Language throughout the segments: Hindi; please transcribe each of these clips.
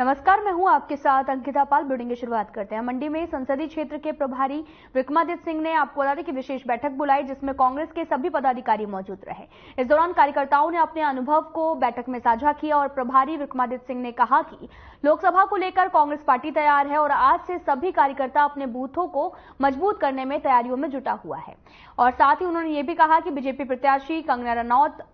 नमस्कार, मैं हूं आपके साथ अंकिता पाल। बुलेटिन की शुरुआत करते हैं। मंडी में संसदीय क्षेत्र के प्रभारी विक्रमादित्य सिंह ने आपको बता दें कि विशेष बैठक बुलाई, जिसमें कांग्रेस के सभी पदाधिकारी मौजूद रहे। इस दौरान कार्यकर्ताओं ने अपने अनुभव को बैठक में साझा किया और प्रभारी विक्रमादित्य सिंह ने कहा कि लोकसभा को लेकर कांग्रेस पार्टी तैयार है और आज से सभी कार्यकर्ता अपने बूथों को मजबूत करने में तैयारियों में जुटा हुआ है। और साथ ही उन्होंने ये भी कहा कि बीजेपी प्रत्याशी कंगना रनौत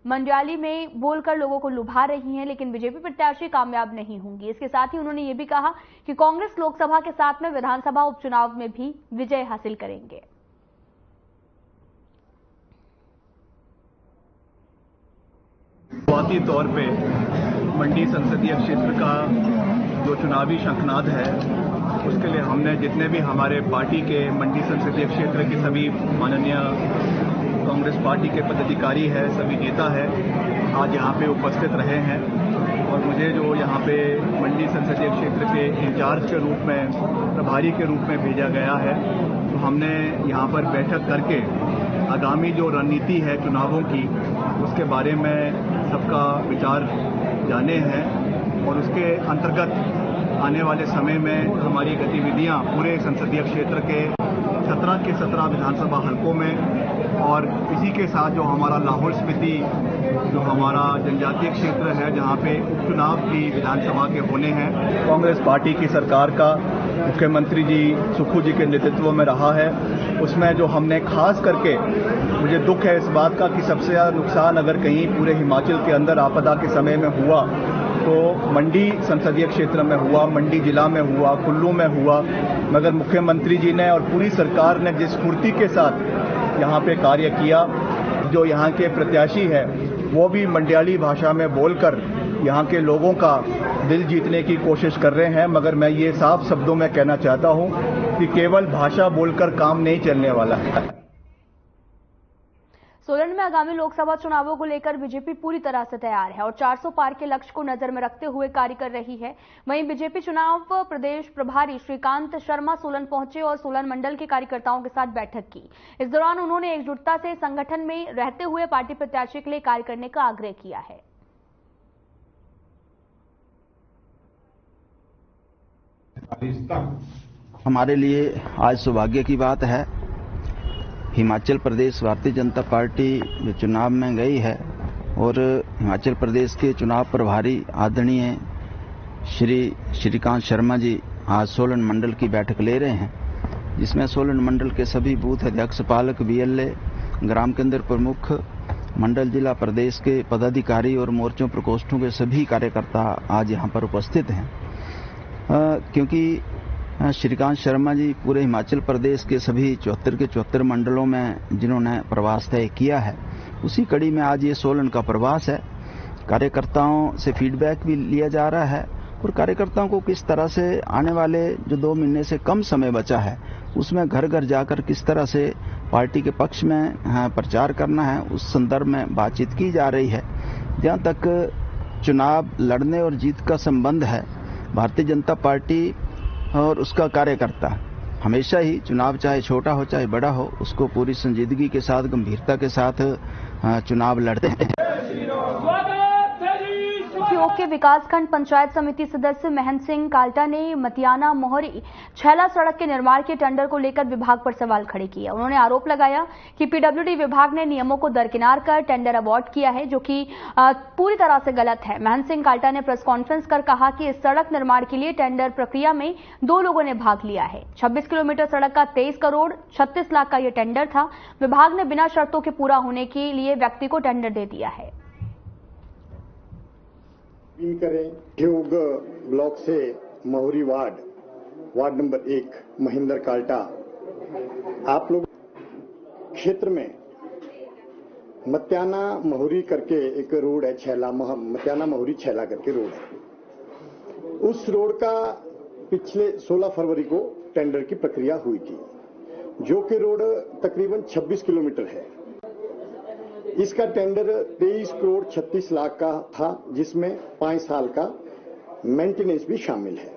मंडियाली में बोलकर लोगों को लुभा रही हैं, लेकिन बीजेपी प्रत्याशी कामयाब नहीं होंगी। इसके साथ ही उन्होंने ये भी कहा कि कांग्रेस लोकसभा के साथ में विधानसभा उपचुनाव में भी विजय हासिल करेंगे। शुरुआती तौर पे मंडी संसदीय क्षेत्र का जो चुनावी शंखनाद है, उसके लिए हमने जितने भी हमारे पार्टी के मंडी संसदीय क्षेत्र के सभी माननीय कांग्रेस पार्टी के पदाधिकारी है, सभी नेता है, आज यहाँ पे उपस्थित रहे हैं। और मुझे जो यहाँ पे मंडी संसदीय क्षेत्र के इंचार्ज के रूप में, प्रभारी के रूप में भेजा गया है, तो हमने यहाँ पर बैठक करके आगामी जो रणनीति है चुनावों की, उसके बारे में सबका विचार जाने हैं और उसके अंतर्गत आने वाले समय में हमारी गतिविधियां पूरे संसदीय क्षेत्र के 17 के 17 विधानसभा हलकों में और इसी के साथ जो हमारा लाहौल स्पीति जो हमारा जनजातीय क्षेत्र है, जहां पे उपचुनाव भी विधानसभा के होने हैं। कांग्रेस पार्टी की सरकार का मुख्यमंत्री जी सुक्खू जी के नेतृत्व में रहा है, उसमें जो हमने खास करके, मुझे दुख है इस बात का कि सबसे ज्यादा नुकसान अगर कहीं पूरे हिमाचल के अंदर आपदा के समय में हुआ तो मंडी संसदीय क्षेत्र में हुआ, मंडी जिला में हुआ, कुल्लू में हुआ। मगर मुख्यमंत्री जी ने और पूरी सरकार ने जिस फुर्ती के साथ यहाँ पे कार्य किया, जो यहाँ के प्रत्याशी है वो भी मंडियाली भाषा में बोलकर यहाँ के लोगों का दिल जीतने की कोशिश कर रहे हैं। मगर मैं ये साफ शब्दों में कहना चाहता हूँ कि केवल भाषा बोलकर काम नहीं चलने वाला है। सोलन में आगामी लोकसभा चुनावों को लेकर बीजेपी पूरी तरह से तैयार है और 400 पार के लक्ष्य को नजर में रखते हुए कार्य कर रही है। वहीं बीजेपी चुनाव प्रदेश प्रभारी श्रीकांत शर्मा सोलन पहुंचे और सोलन मंडल के कार्यकर्ताओं के साथ बैठक की। इस दौरान उन्होंने एकजुटता से संगठन में रहते हुए पार्टी प्रत्याशी के लिए कार्य करने का आग्रह किया है। हमारे लिए आज सौभाग्य की बात है, हिमाचल प्रदेश भारतीय जनता पार्टी जो चुनाव में गई है और हिमाचल प्रदेश के चुनाव प्रभारी आदरणीय श्री श्रीकांत शर्मा जी आज सोलन मंडल की बैठक ले रहे हैं, जिसमें सोलन मंडल के सभी बूथ अध्यक्ष, पालक, बीएलए, ग्राम केंद्र प्रमुख, मंडल जिला प्रदेश के पदाधिकारी और मोर्चों प्रकोष्ठों के सभी कार्यकर्ता आज यहाँ पर उपस्थित हैं। क्योंकि श्रीकांत शर्मा जी पूरे हिमाचल प्रदेश के सभी 74 के 74 मंडलों में जिन्होंने प्रवास तय किया है, उसी कड़ी में आज ये सोलन का प्रवास है। कार्यकर्ताओं से फीडबैक भी लिया जा रहा है और कार्यकर्ताओं को किस तरह से आने वाले जो 2 महीने से कम समय बचा है उसमें घर घर जाकर किस तरह से पार्टी के पक्ष में प्रचार करना है, उस संदर्भ में बातचीत की जा रही है। जहाँ तक चुनाव लड़ने और जीत का संबंध है, भारतीय जनता पार्टी और उसका कार्यकर्ता हमेशा ही चुनाव चाहे छोटा हो चाहे बड़ा हो, उसको पूरी संजीदगी के साथ, गंभीरता के साथ चुनाव लड़ते हैं। के विकासखंड पंचायत समिति सदस्य महंत सिंह काल्टा ने मतियाना मोहरी छैला सड़क के निर्माण के टेंडर को लेकर विभाग पर सवाल खड़े किए। उन्होंने आरोप लगाया कि पीडब्ल्यूडी विभाग ने नियमों को दरकिनार कर टेंडर अवार्ड किया है, जो कि पूरी तरह से गलत है। महंत सिंह काल्टा ने प्रेस कॉन्फ्रेंस कर कहा कि इस सड़क निर्माण के लिए टेंडर प्रक्रिया में 2 लोगों ने भाग लिया है। 26 किलोमीटर सड़क का 23 करोड़ 36 लाख का यह टेंडर था। विभाग ने बिना शर्तों के पूरा होने के लिए व्यक्ति को टेंडर दे दिया है। करें ठेउग ब्लॉक से मोहरी वार्ड नंबर 1 महेंद्र काल्टा, आप लोग क्षेत्र में मतियाना मोहरी करके एक रोड है, छैला मतियाना मोहरी छैला करके रोड है। उस रोड का पिछले 16 फरवरी को टेंडर की प्रक्रिया हुई थी, जो कि रोड तकरीबन 26 किलोमीटर है। इसका टेंडर 23 करोड़ 36 लाख का था, जिसमें 5 साल का मेंटेनेंस भी शामिल है।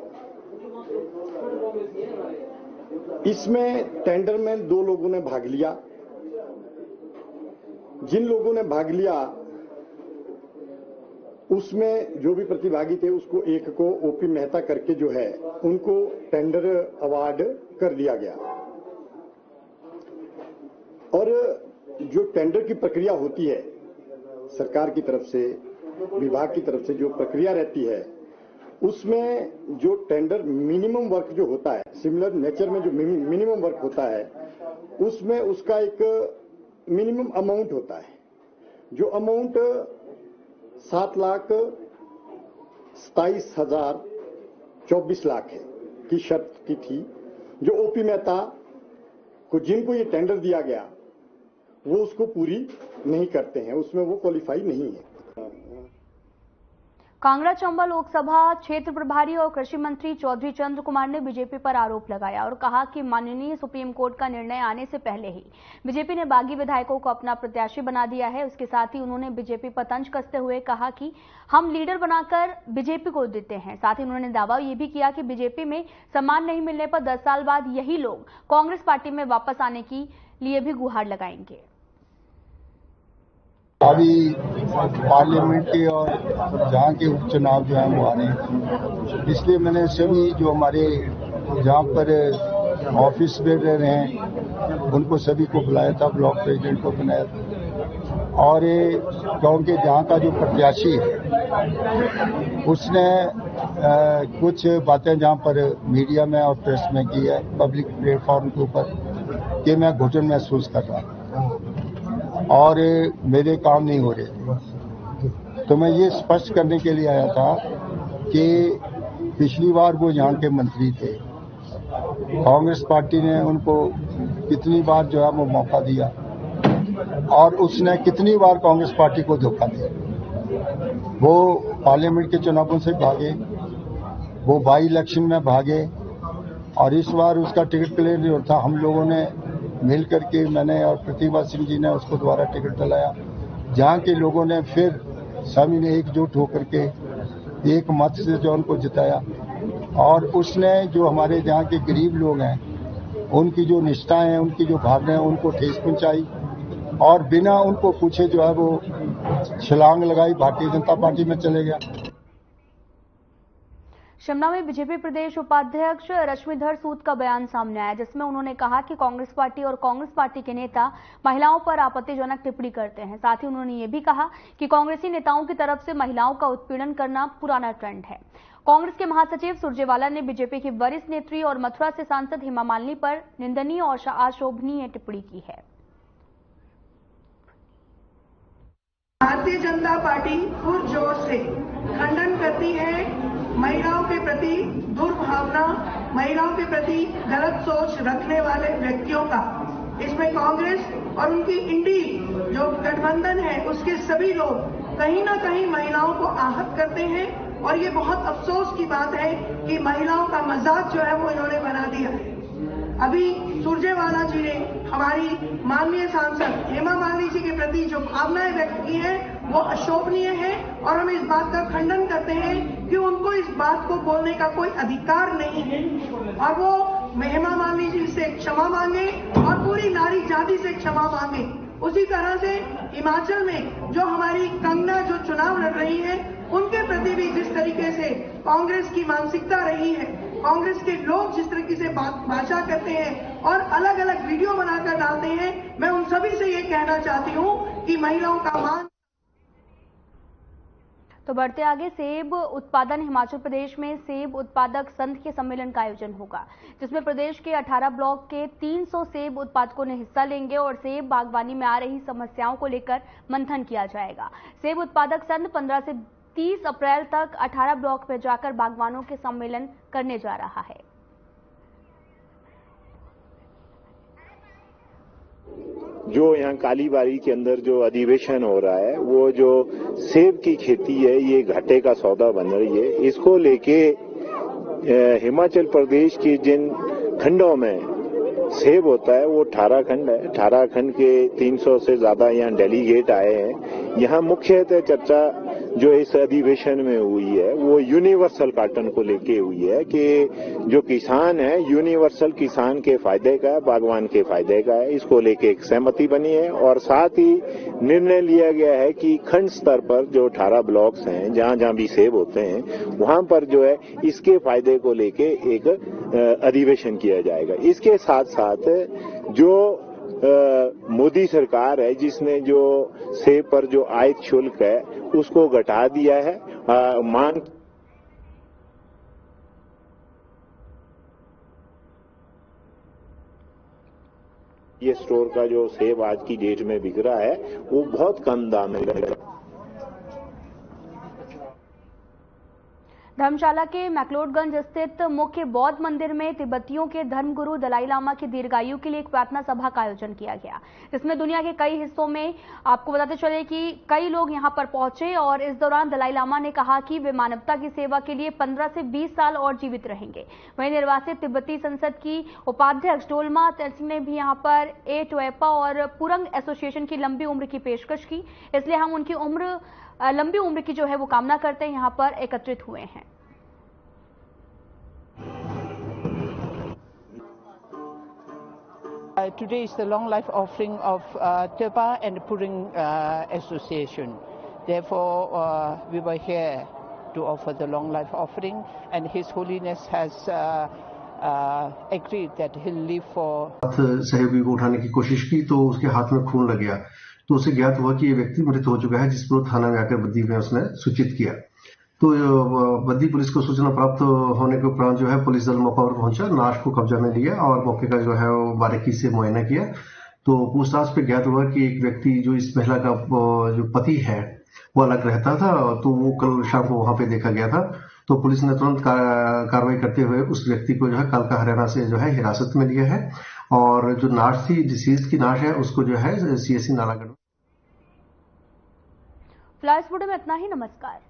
इसमें टेंडर में 2 लोगों ने भाग लिया। जिन लोगों ने भाग लिया उसमें जो भी प्रतिभागी थे उसको एक को ओपी मेहता करके जो है उनको टेंडर अवार्ड कर दिया गया। और जो टेंडर की प्रक्रिया होती है सरकार की तरफ से, विभाग की तरफ से जो प्रक्रिया रहती है, उसमें जो टेंडर मिनिमम वर्क जो होता है, सिमिलर नेचर में जो मिनिमम वर्क होता है, उसमें उसका एक मिनिमम अमाउंट होता है। जो अमाउंट 7,27,024 लाख है की शर्त की थी, जो ओपी मेहता को जिनको ये टेंडर दिया गया वो उसको पूरी नहीं करते हैं, उसमें वो क्वालिफाई नहीं है। कांगड़ा चंबा लोकसभा क्षेत्र प्रभारी और कृषि मंत्री चौधरी चंद्र कुमार ने बीजेपी पर आरोप लगाया और कहा कि माननीय सुप्रीम कोर्ट का निर्णय आने से पहले ही बीजेपी ने बागी विधायकों को अपना प्रत्याशी बना दिया है। उसके साथ ही उन्होंने बीजेपी पर तंज कसते हुए कहा कि हम लीडर बनाकर बीजेपी को देते हैं। साथ ही उन्होंने दावा ये भी किया कि बीजेपी में सम्मान नहीं मिलने पर 10 साल बाद यही लोग कांग्रेस पार्टी में वापस आने के लिए भी गुहार लगाएंगे। अभी पार्लियामेंट के और जहाँ के उपचुनाव जो है वो आ रहे हैं, इसलिए मैंने सभी जो हमारे जहाँ पर ऑफिस बेरर हैं उनको सभी को बुलाया था, ब्लॉक प्रेसिडेंट को बनाया था। और क्योंकि जहाँ का जो प्रत्याशी है उसने कुछ बातें जहाँ पर मीडिया में और प्रेस में की है, पब्लिक प्लेटफॉर्म के ऊपर, कि मैं घुटन महसूस कर रहा हूँ और मेरे काम नहीं हो रहे थे। तो मैं ये स्पष्ट करने के लिए आया था कि पिछली बार वो यहाँ के मंत्री थे, कांग्रेस पार्टी ने उनको कितनी बार जो है वो मौका दिया और उसने कितनी बार कांग्रेस पार्टी को धोखा दिया। वो पार्लियामेंट के चुनावों से भागे, वो बाई इलेक्शन में भागे और इस बार उसका टिकट क्लियर नहीं होता। हम लोगों ने मिल करके, मैंने और प्रतिभा सिंह जी ने उसको दोबारा टिकट दिलाया। जहाँ के लोगों ने फिर सभी ने एकजुट होकर के एक मत से जो उनको जिताया और उसने जो हमारे जहाँ के गरीब लोग हैं उनकी जो निष्ठाएं हैं, उनकी जो भावनाएं हैं, उनको ठेस पहुंचाई और बिना उनको पूछे जो है वो छलांग लगाई, भारतीय जनता पार्टी में चले गया। शिमला में बीजेपी प्रदेश उपाध्यक्ष रश्मिधर सूद का बयान सामने आया, जिसमें उन्होंने कहा कि कांग्रेस पार्टी और कांग्रेस पार्टी के नेता महिलाओं पर आपत्तिजनक टिप्पणी करते हैं। साथ ही उन्होंने ये भी कहा कि कांग्रेसी नेताओं की तरफ से महिलाओं का उत्पीड़न करना पुराना ट्रेंड है। कांग्रेस के महासचिव सुरजेवाला ने बीजेपी की वरिष्ठ नेत्री और मथुरा से सांसद हेमा मालिनी पर निंदनीय और अशोभनीय टिप्पणी की है। भारतीय जनता पार्टी पुरजोर से खंडन करती है महिलाओं के प्रति दुर्भावना, महिलाओं के प्रति गलत सोच रखने वाले व्यक्तियों का। इसमें कांग्रेस और उनकी इंडी जो गठबंधन है उसके सभी लोग कहीं ना कहीं महिलाओं को आहत करते हैं और ये बहुत अफसोस की बात है कि महिलाओं का मजाक जो है वो इन्होंने बना दिया है। अभी सुरजेवाला जी ने हमारी माननीय सांसद हेमा मालिनी जी के प्रति जो भावनाएं व्यक्त की हैं वो अशोभनीय है और हम इस बात का खंडन करते हैं कि उनको इस बात को बोलने का कोई अधिकार नहीं है और वो हेमा मालिनी जी से क्षमा मांगे और पूरी नारी जाति से क्षमा मांगे। उसी तरह से हिमाचल में जो हमारी कंगना जो चुनाव लड़ रही है उनके प्रति भी जिस तरीके से कांग्रेस की मानसिकता रही है, कांग्रेस के लोग जिस तरीके से भाषा करते हैं और अलग अलग वीडियो बनाकर डालते हैं, मैं उन सभी से ये कहना चाहती हूँ कि महिलाओं का मान। तो बढ़ते आगे, सेब उत्पादन हिमाचल प्रदेश में सेब उत्पादक संघ के सम्मेलन का आयोजन होगा, जिसमें प्रदेश के 18 ब्लॉक के 300 सेब उत्पादकों ने हिस्सा लेंगे और सेब बागवानी में आ रही समस्याओं को लेकर मंथन किया जाएगा। सेब उत्पादक संघ 15 से 30 अप्रैल तक 18 ब्लॉक में जाकर बागवानों के सम्मेलन करने जा रहा है। जो यहाँ कालीबाड़ी के अंदर जो अधिवेशन हो रहा है, वो जो सेब की खेती है ये घाटे का सौदा बन रही है। इसको लेके हिमाचल प्रदेश के जिन खंडों में सेब होता है वो 18 खंड है। 18 खंड के 300 से ज्यादा यहाँ डेलीगेट आए हैं। यहाँ मुख्यतः चर्चा जो इस अधिवेशन में हुई है वो यूनिवर्सल कार्टन को लेके हुई है कि जो किसान है यूनिवर्सल किसान के फायदे का है, बागवान के फायदे का है। इसको लेके एक सहमति बनी है और साथ ही निर्णय लिया गया है कि खंड स्तर पर जो 18 ब्लॉक्स हैं जहां जहां भी सेब होते हैं वहां पर जो है इसके फायदे को लेके एक अधिवेशन किया जाएगा। इसके साथ साथ जो मोदी सरकार है जिसने जो सेब पर जो आयात शुल्क है उसको घटा दिया है। मांग ये स्टोर का जो सेब आज की डेट में बिक रहा है वो बहुत कम दाम में बिक रहा है। धर्मशाला के मैक्लोडगंज स्थित मुख्य बौद्ध मंदिर में तिब्बतियों के धर्मगुरु दलाई लामा की दीर्घायु के लिए एक प्रार्थना सभा का आयोजन किया गया। इसमें दुनिया के कई हिस्सों में आपको बताते चले कि कई लोग यहां पर पहुंचे और इस दौरान दलाई लामा ने कहा कि वे मानवता की सेवा के लिए 15 से 20 साल और जीवित रहेंगे। वहीं निर्वासित तिब्बती संसद की उपाध्यक्ष डोलमा तेल्सिंग ने भी यहां पर ए टोएपा और पुरंग एसोसिएशन की लंबी उम्र की पेशकश की, इसलिए हम उनकी लंबी उम्र की जो है वो कामना करते हैं, यहां पर एकत्रित हुए हैं। Today is the long life offering of Tepa and Puring Association. Therefore, we were here to offer the long life offering, and His Holiness has agreed that he'll live for. सहयोगी को उठाने की कोशिश की तो उसके हाथ में खून लग गया, तो उसे ज्ञात हुआ कि ये व्यक्ति मृत हो चुका है, जिस पर थाना में आकर बद्दी में उसने सूचित किया। तो बद्दी पुलिस को सूचना प्राप्त होने के उपरांत जो है पुलिस दल मौका पर पहुंचा, नाश को कब्जा में लिया और मौके का जो है वो बारीकी से मुआयना किया। तो पूछताछ पे ज्ञात हुआ कि एक व्यक्ति जो इस महिला का जो पति है वो अलग रहता था, तो वो कल शाम को वहां पे देखा गया था। तो पुलिस ने तुरंत कार्रवाई करते हुए उस व्यक्ति को जो है कालका हरियाणा से जो है हिरासत में लिया है और जो नाश थी, डिसीज की नाश है, उसको जो है CSC नालागढ़। फ्लैश बुलेटिन में इतना ही। नमस्कार।